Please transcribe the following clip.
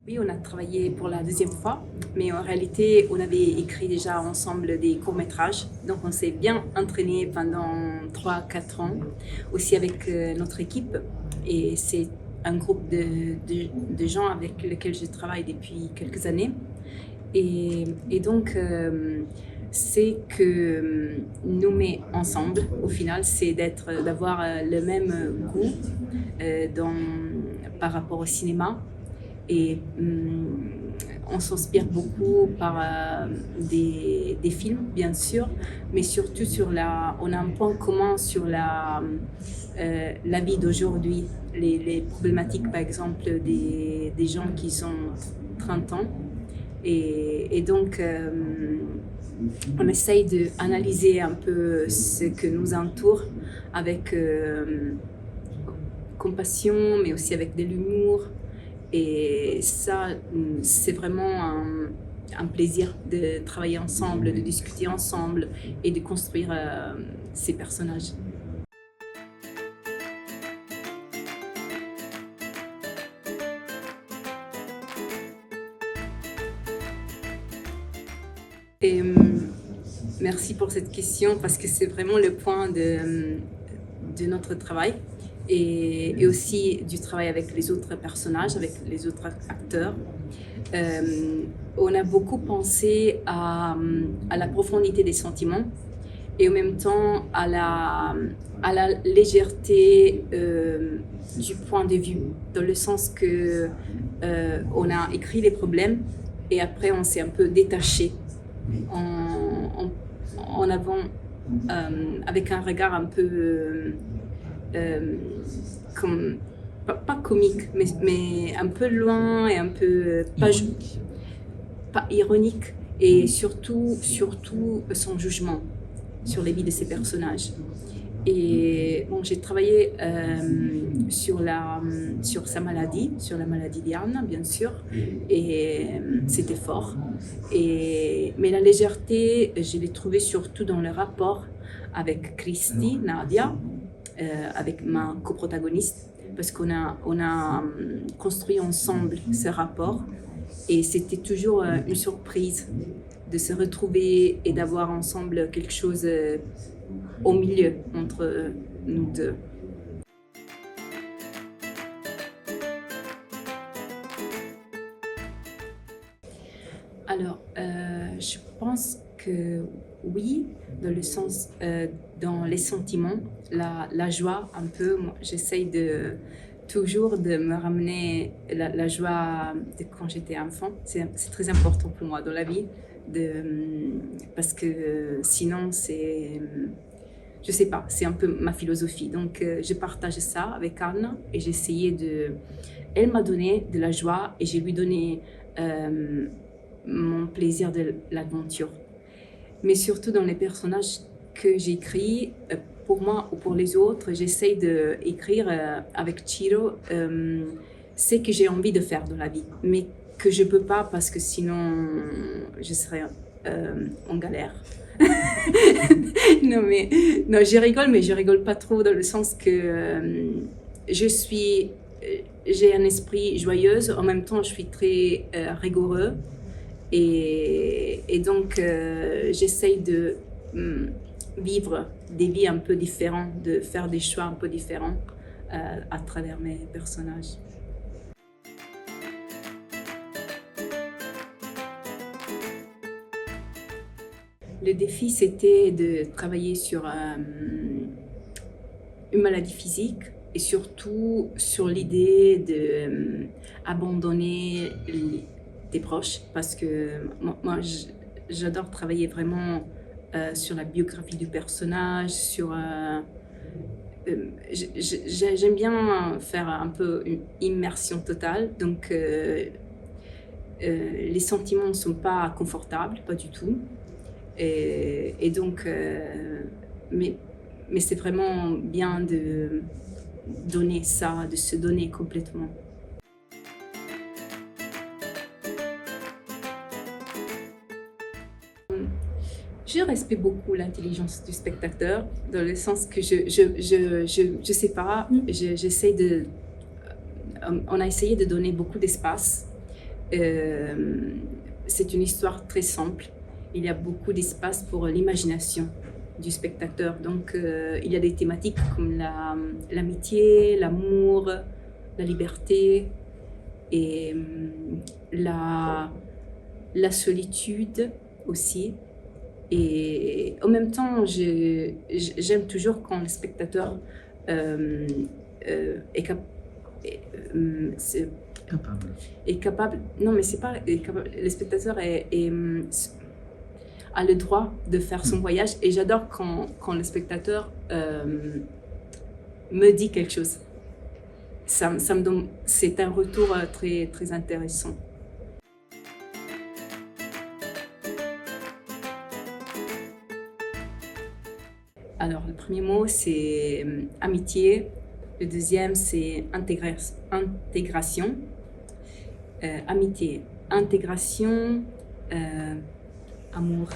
Oui, on a travaillé pour la deuxième fois, mais en réalité, on avait écrit déjà ensemble des courts-métrages. Donc, on s'est bien entraîné pendant 3 4 ans, aussi avec notre équipe. Et c'est un groupe de gens avec lesquels je travaille depuis quelques années. Et donc, c'est que nous met ensemble, au final, c'est d'avoir le même goût dans, par rapport au cinéma. Et on s'inspire beaucoup par des films, bien sûr, mais surtout on a un point commun sur la vie d'aujourd'hui, les problématiques, par exemple, des gens qui ont 30 ans. Et donc, on essaye d'analyser un peu ce que nous entoure avec compassion, mais aussi avec de l'humour. Et ça, c'est vraiment un plaisir de travailler ensemble, de discuter ensemble et de construire ces personnages. Et merci pour cette question parce que c'est vraiment le point de notre travail et aussi du travail avec les autres personnages, avec les autres acteurs. On a beaucoup pensé à la profondité des sentiments et en même temps à la légèreté du point de vue, dans le sens que on a écrit les problèmes et après on s'est un peu détaché en avant avec un regard un peu comme pas comique, mais un peu loin et un peu pas ironique et surtout sans jugement sur les vies de ces personnages. Et bon, j'ai travaillé sur sa maladie, sur la maladie d'Anne, bien sûr, et c'était fort. Mais la légèreté, je l'ai trouvée surtout dans le rapport avec Christy, Nadia, avec ma coprotagoniste, parce qu'on a construit ensemble ce rapport et c'était toujours une surprise de se retrouver et d'avoir ensemble quelque chose au milieu entre nous deux. Alors, je pense que oui, dans le sens, dans les sentiments, la joie un peu. Moi, j'essaye toujours de me ramener la joie de quand j'étais enfant. C'est très important pour moi dans la vie, parce que sinon je sais pas, c'est un peu ma philosophie. Donc, je partage ça avec Anne et elle m'a donné de la joie et je lui donné mon plaisir de l'aventure. Mais surtout dans les personnages que j'écris, pour moi ou pour les autres, j'essaye d'écrire avec Chiro ce que j'ai envie de faire dans la vie, mais que je peux pas parce que sinon je serais en galère. Non, je rigole, mais je rigole pas trop dans le sens que j'ai un esprit joyeuse, en même temps je suis très rigoureux et donc j'essaye de vivre des vies un peu différentes, de faire des choix un peu différents à travers mes personnages. Le défi, c'était de travailler sur une maladie physique et surtout sur l'idée d'abandonner des proches parce que moi j'adore travailler vraiment sur la biographie du personnage, j'aime bien faire un peu une immersion totale, donc les sentiments ne sont pas confortables, pas du tout. Et donc, mais c'est vraiment bien de donner ça, de se donner complètement. Je respecte beaucoup l'intelligence du spectateur, dans le sens que je sais pas, on a essayé de donner beaucoup d'espace, C'est une histoire très simple. Il y a beaucoup d'espace pour l'imagination du spectateur. Donc, il y a des thématiques comme l'amitié, l'amour, la liberté et la solitude aussi. Et en même temps, j'aime toujours quand le spectateur est Capable. est capable. Non, mais c'est pas est capable. Le spectateur a le droit de faire son voyage. Et j'adore quand le spectateur me dit quelque chose. Ça me donne. C'est un retour très, très intéressant. Alors, le premier mot, c'est amitié. Le deuxième, c'est intégration. Amitié, intégration, amour.